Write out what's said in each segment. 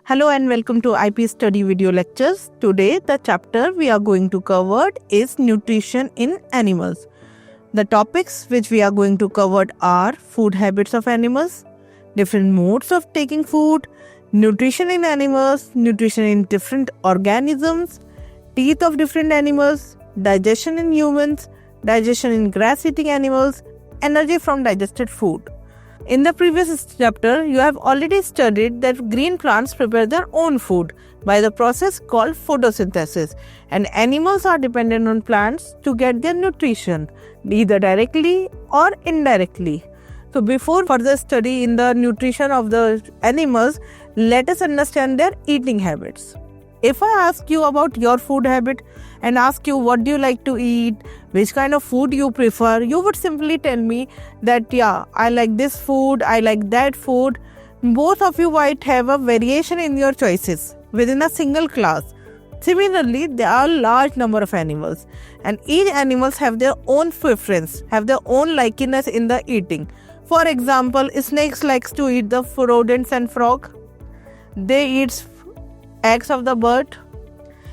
Hello and welcome to IP Study Video Lectures. Today the chapter we are going to cover is nutrition in animals. The topics which we are going to cover are food habits of animals, different modes of taking food, nutrition in animals, nutrition in different organisms, teeth of different animals, digestion in humans, digestion in grass-eating animals, energy from digested food. In the previous chapter, you have already studied that green plants prepare their own food by the process called photosynthesis, and animals are dependent on plants to get their nutrition, either directly or indirectly. So before further study in the nutrition of the animals, let us understand their eating habits. If I ask you about your food habit and ask you what do you like to eat, which kind of food you prefer, you would simply tell me that I like this food, I like that food. Both of you might have a variation in your choices within a single class. Similarly, there are a large number of animals and each animals have their own preference, have their own likeness in the eating. For example, snakes likes to eat the rodents and frog. They eat eggs of the bird.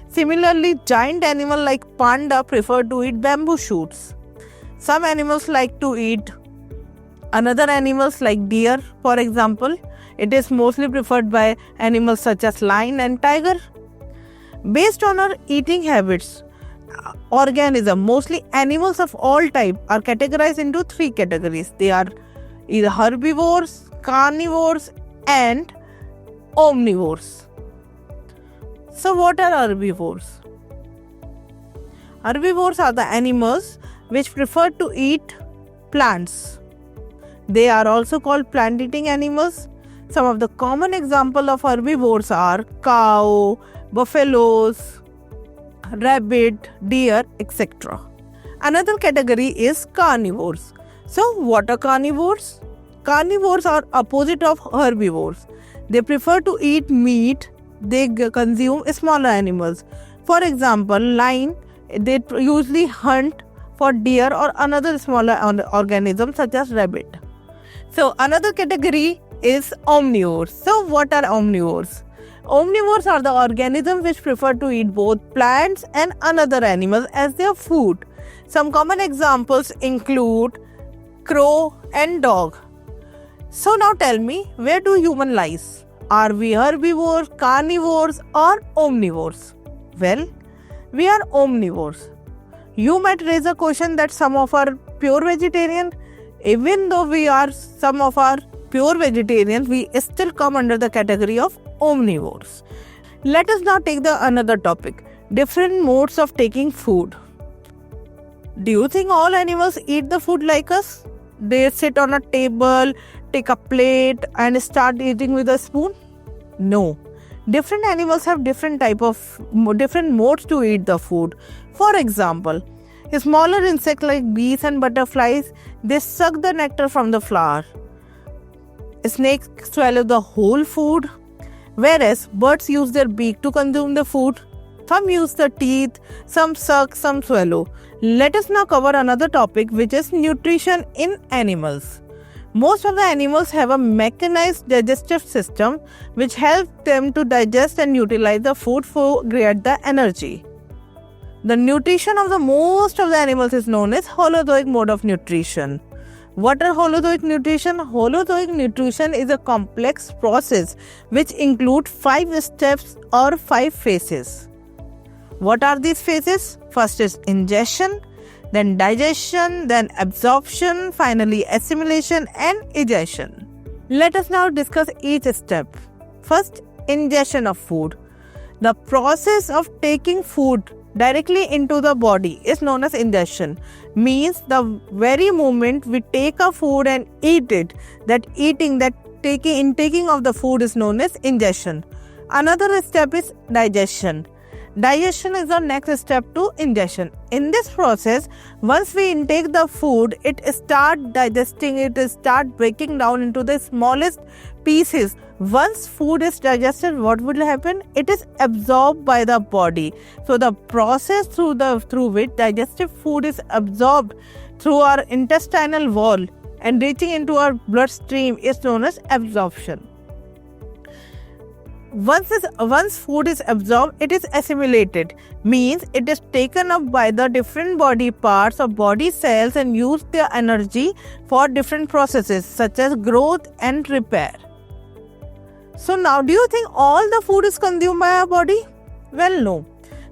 Similarly, giant animals like panda prefer to eat bamboo shoots. Some animals like to eat another animals like deer, for example. It is mostly preferred by animals such as lion and tiger. Based on our eating habits, organisms, mostly animals of all type, are categorized into three categories. They are either herbivores, carnivores and omnivores. So what are herbivores? Herbivores are the animals which prefer to eat plants. They are also called plant-eating animals. Some of the common examples of herbivores are cow, buffaloes, rabbit, deer, etc. Another category is carnivores. So what are carnivores? Carnivores are opposite of herbivores. They prefer to eat meat. They consume smaller animals. For example, lion, they usually hunt for deer or another smaller organism such as rabbit. So another category is omnivores. So what are omnivores? Omnivores are the organisms which prefer to eat both plants and another animals as their food. Some common examples include crow and dog. So now tell me, where do humans lies? Are we herbivores, carnivores or omnivores? Well, we are omnivores. You might raise a question that some of our pure vegetarian. Even though we are some of our pure vegetarians, we still come under the category of omnivores. Let us now take the another topic, different modes of taking food. Do you think all animals eat the food like us? They sit on a table, take a plate and start eating with a spoon? No. Different animals have different modes to eat the food. For example, smaller insects like bees and butterflies, they suck the nectar from the flower. Snakes swallow the whole food, whereas birds use their beak to consume the food. Some use the teeth, some suck, some swallow. Let us now cover another topic, which is nutrition in animals. Most of the animals have a mechanized digestive system which helps them to digest and utilize the food to create the energy. The nutrition of the most of the animals is known as holozoic mode of nutrition. What are holozoic nutrition? Holozoic nutrition is a complex process which includes 5 steps or 5 phases. What are these phases? First is ingestion, then digestion, then absorption, finally assimilation and egestion. Let us now discuss each step. First, ingestion of food. The process of taking food directly into the body is known as ingestion. Means the very moment we take a food and eat it, intaking of the food is known as ingestion. Another step is digestion. Digestion is the next step to ingestion. In this process, once we intake the food, it starts digesting, it starts breaking down into the smallest pieces. Once food is digested, what will happen? It is absorbed by the body. So the process through which digestive food is absorbed through our intestinal wall and reaching into our bloodstream is known as absorption. Once food is absorbed, it is assimilated, means it is taken up by the different body parts or body cells and use their energy for different processes such as growth and repair. So now, do you think all the food is consumed by our body? Well, no.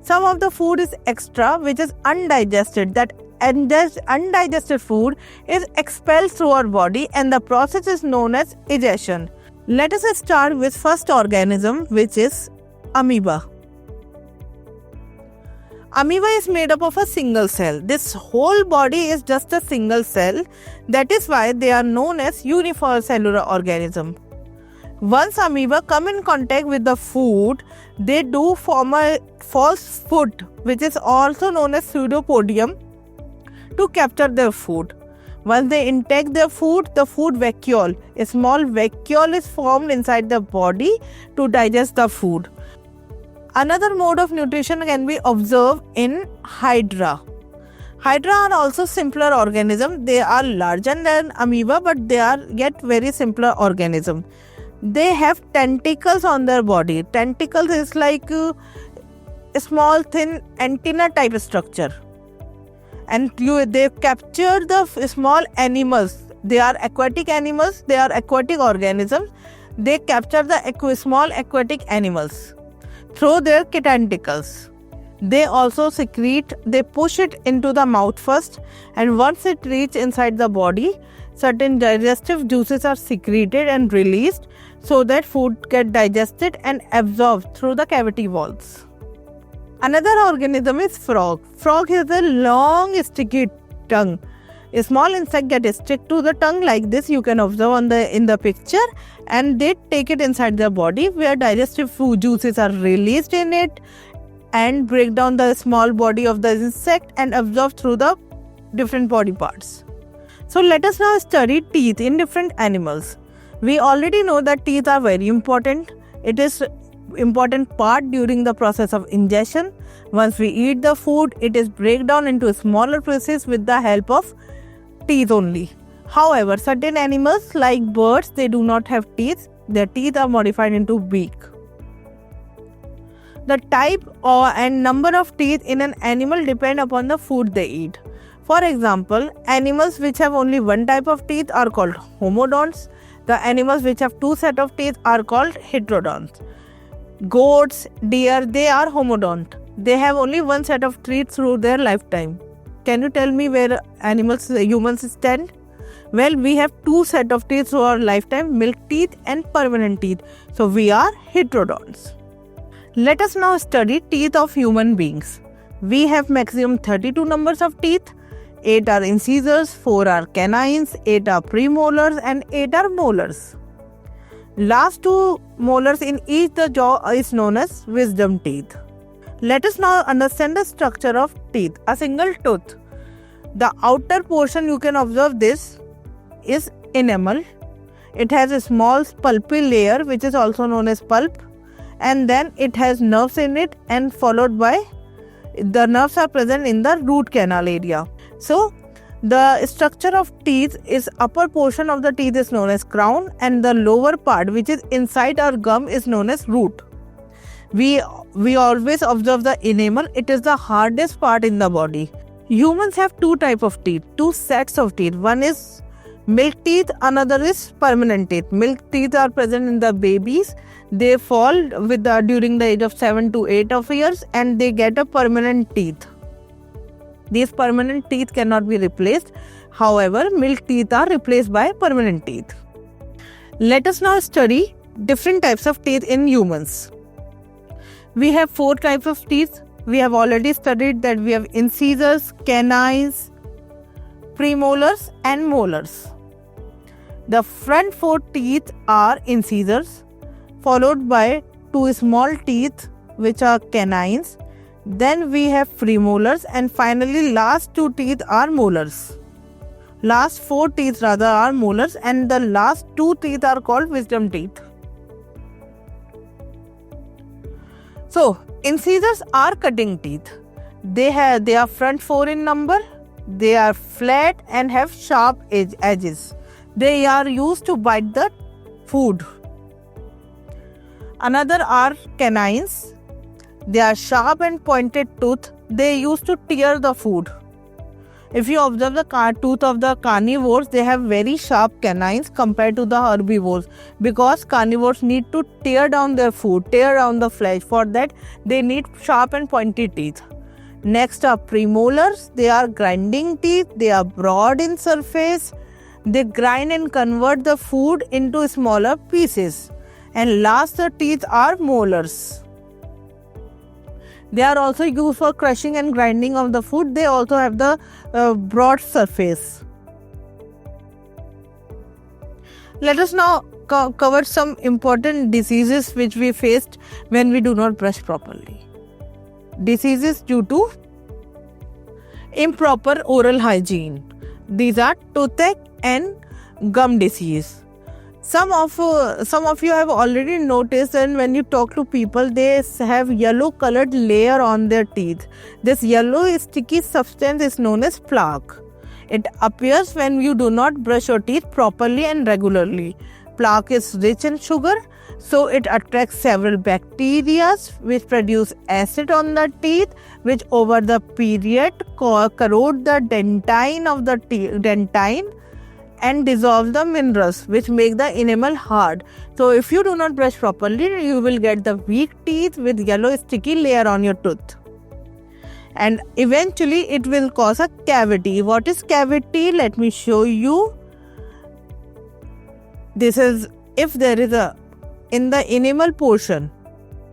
Some of the food is extra, which is undigested. That undigested food is expelled through our body, and the process is known as digestion. Let us start with first organism, which is amoeba. Amoeba is made up of a single cell. This whole body is just a single cell. That is why they are known as unicellular organism. Once amoeba come in contact with the food, they do form a false foot, which is also known as pseudopodium, to capture their food. Once they intake their food, the food vacuole, a small vacuole is formed inside the body to digest the food. Another mode of nutrition can be observed in Hydra. Hydra are also simpler organisms. They are larger than amoeba, but they are yet very simpler organisms. They have tentacles on their body. Tentacles is like a small thin antenna type structure. And they capture the small animals. They are aquatic animals. They are aquatic organisms. They capture the small aquatic animals through their tentacles. They also secrete, they push it into the mouth first, and once it reaches inside the body, certain digestive juices are secreted and released so that food get digested and absorbed through the cavity walls. Another organism is frog. Frog has a long sticky tongue. A small insect gets stick to the tongue like this. You can observe in the picture, and they take it inside their body where digestive food juices are released in it and break down the small body of the insect and absorb through the different body parts. So let us now study teeth in different animals. We already know that teeth are very important. It is important part during the process of ingestion. Once we eat the food, it is break down into smaller pieces with the help of teeth only. However, certain animals like birds, they do not have teeth. Their teeth are modified into beak. The type and number of teeth in an animal depend upon the food they eat. For example, animals which have only one type of teeth are called homodonts. The animals which have two sets of teeth are called heterodonts. Goats, deer, they are homodont. They have only one set of teeth through their lifetime. Can you tell me where humans stand? Well, we have two sets of teeth through our lifetime, milk teeth and permanent teeth. So we are heterodonts. Let us now study teeth of human beings. We have maximum 32 numbers of teeth. 8 are incisors, 4 are canines, 8 are premolars and 8 are molars. Last two molars in each the jaw is known as wisdom teeth. Let us now understand the structure of teeth. A single tooth. The outer portion, you can observe this, is enamel. It has a small pulpy layer which is also known as pulp, and then it has nerves in it, and followed by the nerves are present in the root canal area. So the structure of teeth is upper portion of the teeth is known as crown, and the lower part which is inside our gum is known as root. We always observe the enamel. It is the hardest part in the body. Humans have two types of teeth, two sets of teeth. One is milk teeth, another is permanent teeth. Milk teeth are present in the babies. They fall during the age of 7 to 8 of years, and they get a permanent teeth. These permanent teeth cannot be replaced. However, milk teeth are replaced by permanent teeth. Let us now study different types of teeth in humans. We have 4 types of teeth. We have already studied that we have incisors, canines, premolars and molars. The front 4 teeth are incisors, followed by 2 small teeth which are canines. Then we have premolars, and finally last 2 teeth are molars. Last 4 teeth rather are molars, and the last 2 teeth are called wisdom teeth. So incisors are cutting teeth. They are front 4 in number. They are flat and have sharp edges. They are used to bite the food. Another are canines. They are sharp and pointed tooth. They used to tear the food. If you observe the tooth of the carnivores, they have very sharp canines compared to the herbivores, because carnivores need to tear down their food, tear down the flesh. For that, they need sharp and pointy teeth. Next are premolars. They are grinding teeth. They are broad in surface. They grind and convert the food into smaller pieces. And last, the teeth are molars. They are also used for crushing and grinding of the food. They also have the broad surface. Let us now cover some important diseases which we faced when we do not brush properly. Diseases due to improper oral hygiene. These are toothache and gum disease. Some of you have already noticed, and when you talk to people, they have yellow colored layer on their teeth. This yellow sticky substance is known as plaque. It appears when you do not brush your teeth properly and regularly. Plaque is rich in sugar, so it attracts several bacteria which produce acid on the teeth, which over the period corrode the dentine of the dentine and dissolve the minerals which make the enamel hard. So if you do not brush properly, you will get the weak teeth with yellow sticky layer on your tooth. And eventually it will cause a cavity. What is cavity? Let me show you. This is if there is a in the enamel portion.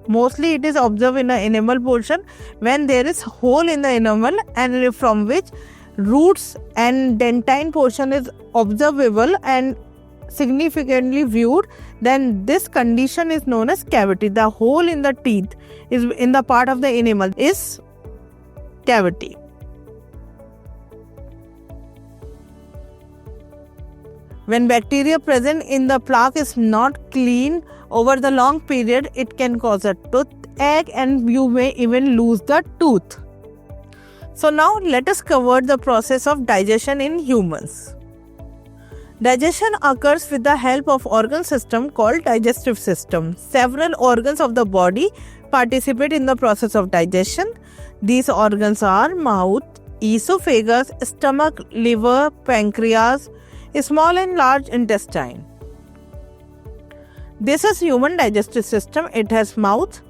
Mostly it is observed in the enamel portion when there is hole in the enamel and from which roots and dentine portion is observable and significantly viewed, then this condition is known as cavity. The hole in the teeth is in the part of the enamel is cavity. When bacteria present in the plaque is not clean over the long period, it can cause a toothache and you may even lose the tooth. So now let us cover the process of digestion in humans. Digestion occurs with the help of organ system called digestive system. Several organs of the body participate in the process of digestion. These organs are mouth, esophagus, stomach, liver, pancreas, small and large intestine. This is human digestive system. It has mouth,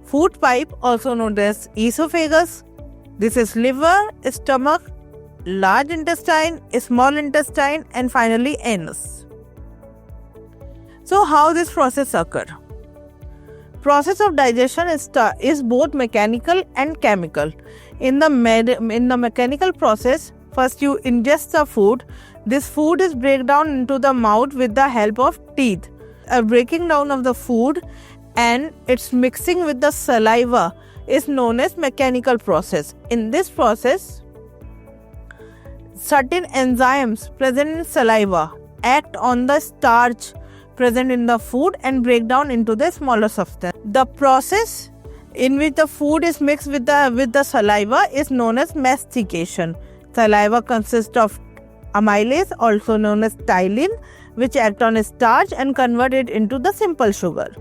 food pipe also known as esophagus. This is liver, stomach, large intestine, small intestine, and finally anus. So how this process occur? Process of digestion is both mechanical and chemical. In the mechanical process, first you ingest the food. This food is break down into the mouth with the help of teeth. A breaking down of the food and its mixing with the saliva is known as mechanical process. In this process, certain enzymes present in saliva act on the starch present in the food and break down into the smaller substance. The process in which the food is mixed with the saliva is known as mastication. Saliva consists of amylase, also known as ptyalin, which act on a starch and convert it into the simple sugar.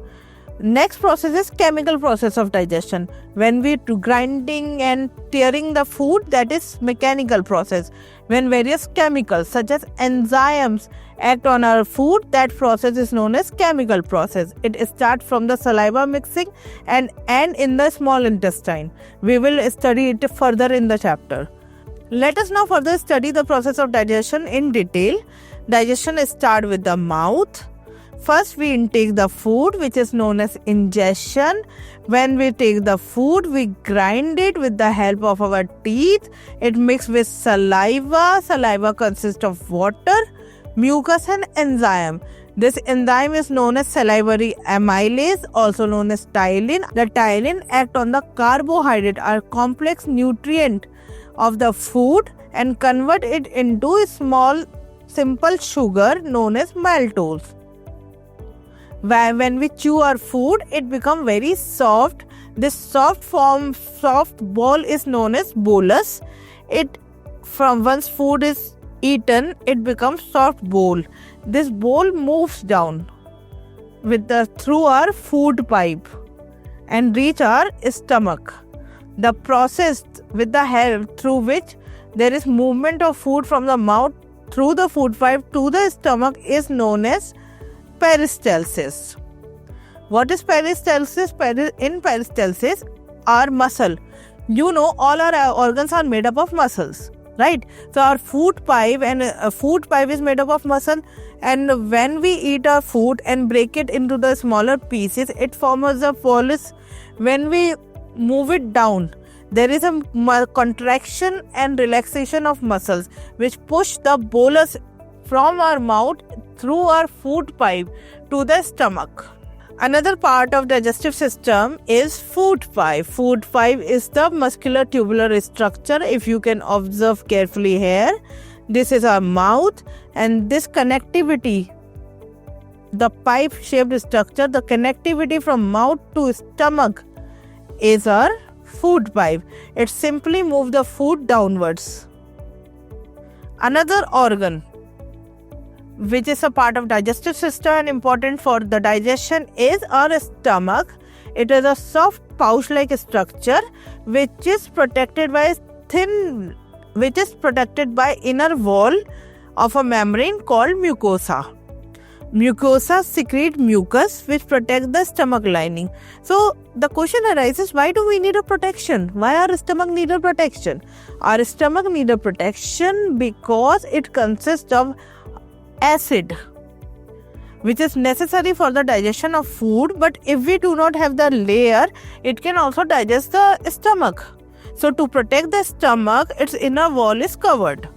Next process is chemical process of digestion. When we do grinding and tearing the food, that is mechanical process. When various chemicals such as enzymes act on our food, that process is known as chemical process. It starts from the saliva mixing and end in the small intestine. We will study it further in the chapter. Let us now further study the process of digestion in detail. Digestion starts with the mouth. First, we intake the food, which is known as ingestion. When we take the food, we grind it with the help of our teeth. It mixes with saliva. Saliva consists of water, mucus and enzyme. This enzyme is known as salivary amylase, also known as ptyalin. The ptyalin act on the carbohydrate or complex nutrient of the food and convert it into a small simple sugar known as maltose. When we chew our food, it becomes very soft. This soft ball is known as bolus. Once food is eaten, it becomes soft bowl. This bowl moves down. through our food pipe and reach our stomach. The process with the help through which there is movement of food from the mouth through the food pipe to the stomach is known as peristalsis. What is peristalsis? In peristalsis, our muscle. You know, all our organs are made up of muscles, right? So our food pipe is made up of muscle, and when we eat our food and break it into the smaller pieces, it forms a bolus. When we move it down, there is a contraction and relaxation of muscles which push the bolus from our mouth through our food pipe to the stomach. Another part of digestive system is food pipe. Food pipe is the muscular tubular structure. If you can observe carefully here, this is our mouth, and this connectivity, the pipe shaped structure, the connectivity from mouth to stomach is our food pipe. It simply moves the food downwards. Another organ which is a part of digestive system and important for the digestion is our stomach. It is a soft pouch-like structure which is protected by inner wall of a membrane called mucosa. Mucosa secrete mucus which protects the stomach lining. So the question arises, why do we need a protection? Why our stomach need a protection? Our stomach need a protection because it consists of acid which is necessary for the digestion of food, but if we do not have the layer, it can also digest the stomach. So to protect the stomach, its inner wall is covered.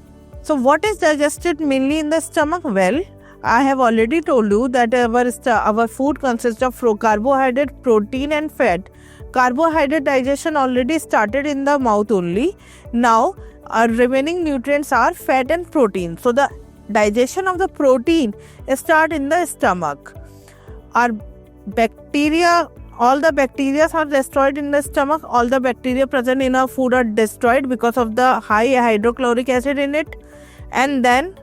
So what is digested mainly in the stomach? Well, I have already told you that our food consists of carbohydrate, protein and fat. Carbohydrate digestion already started in the mouth only. Now our remaining nutrients are fat and protein. So the digestion of the protein start in the stomach. Our bacteria, all the bacteria are destroyed in the stomach. All the bacteria present in our food are destroyed because of the high hydrochloric acid in it. And then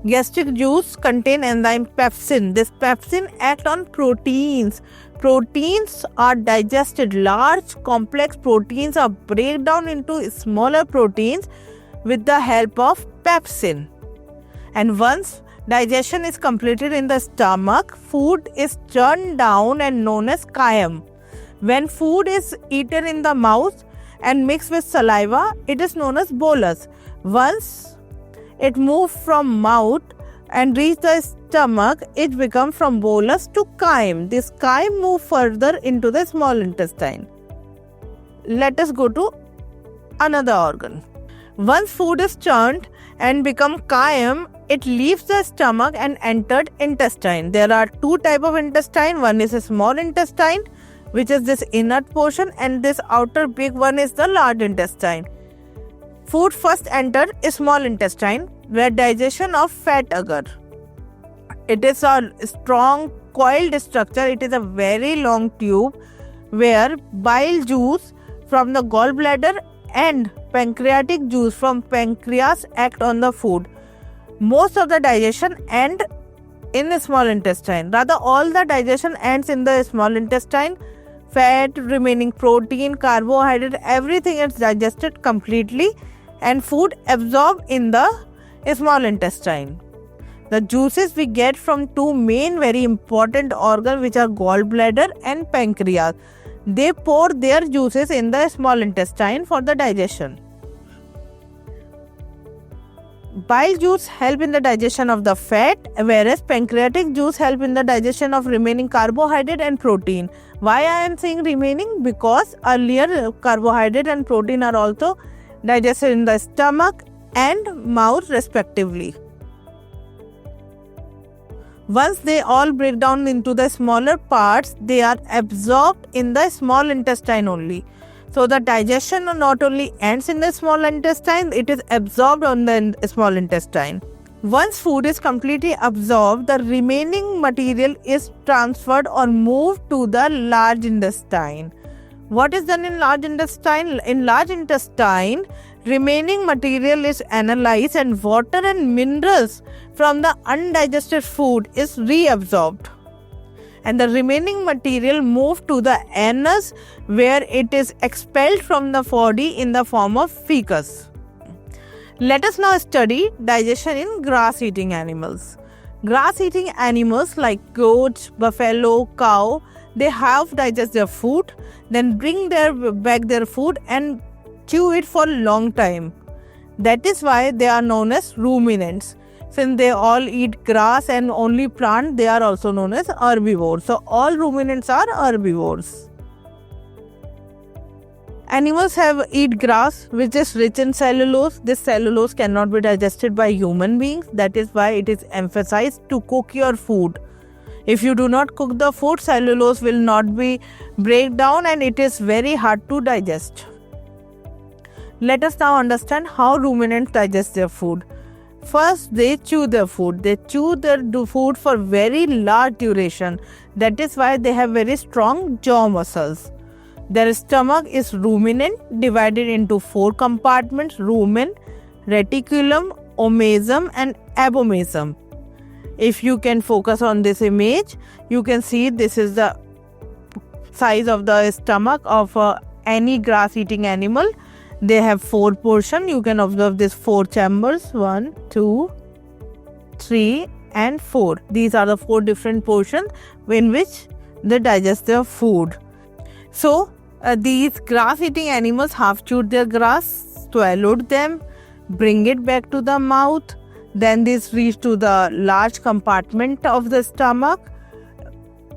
gastric juice contain enzyme pepsin. This pepsin act on proteins. Proteins are digested. Large complex proteins are break down into smaller proteins with the help of pepsin. And once digestion is completed in the stomach, food is turned down and known as chyme. When food is eaten in the mouth and mixed with saliva, it is known as bolus. Once it moves from mouth and reach the stomach, it becomes from bolus to chyme. This chyme moves further into the small intestine. Let us go to another organ. Once food is churned and become chyme, it leaves the stomach and entered intestine. There are two types of intestine. One is a small intestine, which is this inert portion, and this outer big one is the large intestine. Food first entered a small intestine where digestion of fat occur. It is a strong coiled structure. It is a very long tube where bile juice from the gallbladder and pancreatic juice from pancreas act on the food. Most of the digestion ends in the small intestine. Rather, all the digestion ends in the small intestine. Fat, remaining protein, carbohydrate, everything is digested completely and food absorbed in the small intestine. The juices we get from two main very important organs, which are gallbladder and pancreas. They pour their juices in the small intestine for the digestion. Bile juice help in the digestion of the fat, whereas pancreatic juice help in the digestion of remaining carbohydrate and protein. Why I am saying remaining? Because earlier carbohydrate and protein are also digested in the stomach and mouth respectively. Once they all break down into the smaller parts, they are absorbed in the small intestine only. So the digestion not only ends in the small intestine, it is absorbed on the small intestine. Once food is completely absorbed, the remaining material is transferred or moved to the large intestine. What is done in large intestine? In large intestine, remaining material is analyzed and water and minerals from the undigested food is reabsorbed. and the remaining material move to the anus, where it is expelled from the body in the form of feces. Let us now study digestion in grass-eating animals. Grass-eating animals like goats, buffalo, cow, they have digest their food, then bring back their food and chew it for a long time. That is why they are known as ruminants. Since they all eat grass and only plant, they are also known as herbivores. So all ruminants are herbivores. Animals eat grass which is rich in cellulose. This cellulose cannot be digested by human beings. That is why it is emphasized to cook your food. If you do not cook the food, cellulose will not break down and it is very hard to digest. Let us now understand how ruminants digest their food. First, they chew their food. They chew their food for very large duration. That is why they have very strong jaw muscles. Their stomach is ruminant, divided into 4 compartments: rumen, reticulum, omasum and abomasum. If you can focus on this image, you can see this is the size of the stomach of any grass-eating animal. They have 4 portions. You can observe these 4 chambers: 1, 2, 3 and 4. These are the 4 different portions in which they digest their food. So, these grass-eating animals have chewed their grass, swallowed them, bring it back to the mouth. Then this reach to the large compartment of the stomach.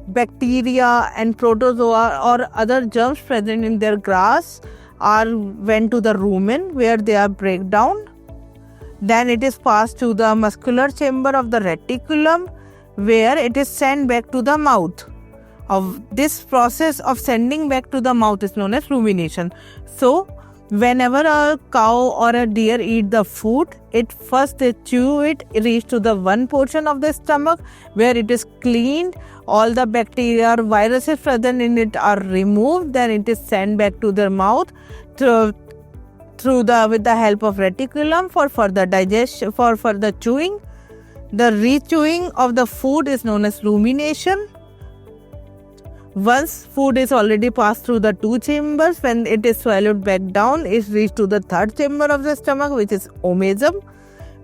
Bacteria and protozoa or other germs present in their grass went to the rumen, where they are break down. Then it is passed to the muscular chamber of the reticulum, where it is sent back to the mouth. Of this process of sending back to the mouth is known as rumination. So, whenever a cow or a deer eat the food, they chew it, reach to the one portion of the stomach where it is cleaned, all the bacteria or viruses present in it are removed, then it is sent back to their mouth with the help of reticulum for further digestion, for further chewing. The rechewing of the food is known as rumination. Once food is already passed through the 2 chambers, when it is swallowed back down, it reaches to the 3rd chamber of the stomach, which is omasum,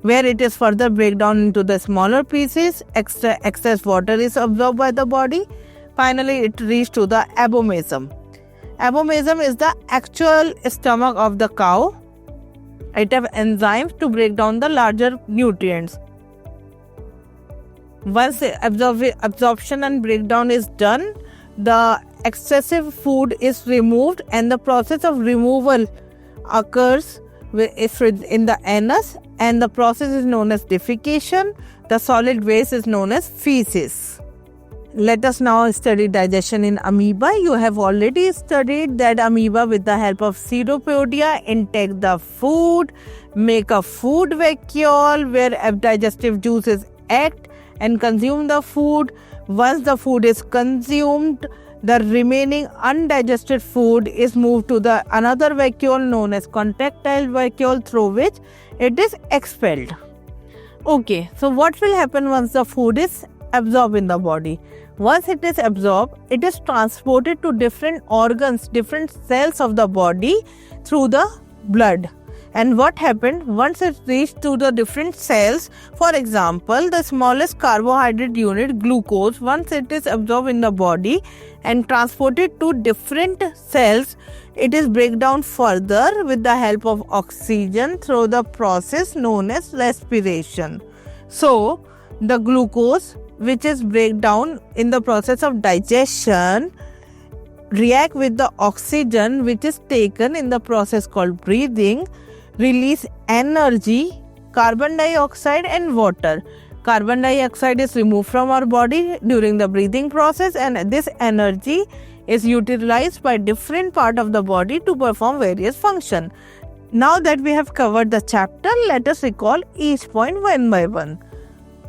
where it is further break down into the smaller pieces. Excess water is absorbed by the body. Finally, it reaches to the abomasum. Abomasum is the actual stomach of the cow. It has enzymes to break down the larger nutrients. Once the absorption and breakdown is done, the excessive food is removed, and the process of removal occurs in the anus, and the process is known as defecation. The solid waste is known as feces. Let us now study digestion in amoeba. You have already studied that amoeba, with the help of pseudopodia, intake the food, make a food vacuole where digestive juices act and consume the food. Once the food is consumed, the remaining undigested food is moved to the another vacuole known as contractile vacuole, through which it is expelled. Okay, so what will happen once the food is absorbed in the body? Once it is absorbed, it is transported to different organs, different cells of the body through the blood. And what happened once it reached to the different cells? For example, the smallest carbohydrate unit, glucose, once it is absorbed in the body and transported to different cells, it is break down further with the help of oxygen through the process known as respiration. So, the glucose, which is break down in the process of digestion, react with the oxygen which is taken in the process called breathing, release energy, carbon dioxide and water. Carbon dioxide is removed from our body during the breathing process, and this energy is utilized by different part of the body to perform various functions. Now that we have covered the chapter, let us recall each point one by one.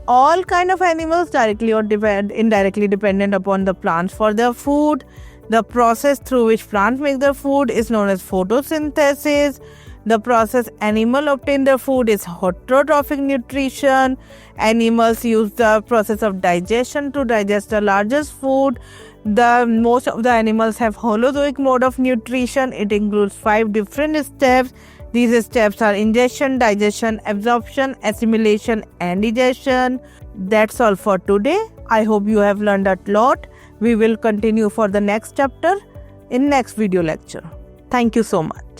All kind of animals, directly or indirectly dependent upon the plants for their food. The process through which plants make their food is known as photosynthesis. The process animal obtain their food is heterotrophic nutrition. Animals use the process of digestion to digest the largest food. Most of the animals have holozoic mode of nutrition. It includes 5 different steps. These steps are ingestion, digestion, absorption, assimilation, and digestion. That's all for today. I hope you have learned a lot. We will continue for the next chapter in next video lecture. Thank you so much.